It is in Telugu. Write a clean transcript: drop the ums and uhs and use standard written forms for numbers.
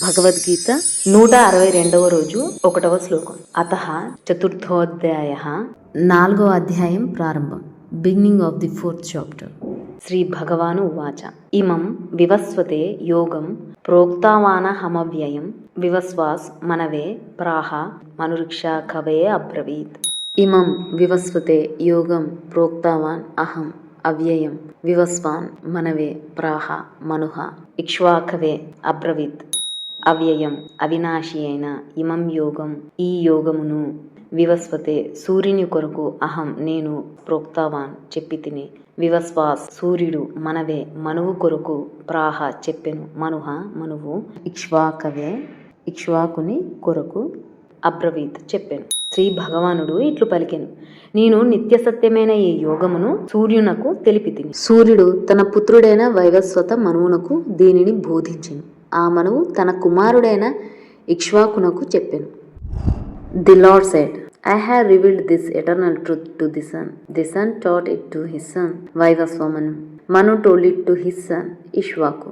భగవద్గీత 162వ రోజు 1వ శ్లోకం. అతః చతుర్థోధ్యాయ 4వ అధ్యాయం ప్రారంభం. Beginning of the 4th chapter. శ్రీ భగవాను ఉవాచ ఇమం వివస్వతే యోగం ప్రోక్తావానహమవ్యయం వివస్వాస్ మనవే ప్రాహ మనురిక్షా కవే అబ్రవీత్. ఇమం వివస్వతే యోగం ప్రోక్తావాన్ అహం అవ్యయం వివస్వాన్ మనవే ప్రాహ మనుహ ఇక్ష్వాకవే అబ్రవీత్. అవ్యయం అవినాశి అయిన ఇమం యోగం ఈ యోగమును వివస్వతే సూర్యుని కొరకు అహం నేను ప్రోక్తావాన్ చెప్పి తిని వివస్వాస్ సూర్యుడు మనవే మనువు కొరకు ప్రాహ చెప్పెను మనుహ మనువు ఇక్ష్వాకవే ఇక్ష్వాకుని కొరకు అబ్రవీత్ చెప్పెను. శ్రీ భగవానుడు ఇట్లు పలికెను, నేను నిత్య సత్యమైన ఈ యోగమును సూర్యునకు తెలిపితిని. సూర్యుడు తన పుత్రుడైన వైవస్వత మనువునకు దీనిని బోధించెను. ఆ మనువు తన కుమారుడైన ఇక్ష్వాకునకు చెప్పెను. The lord said, I have revealed this eternal truth to the sun. The sun taught it to his son Vaivasvamanu. Manu told it to his son Ishvaku.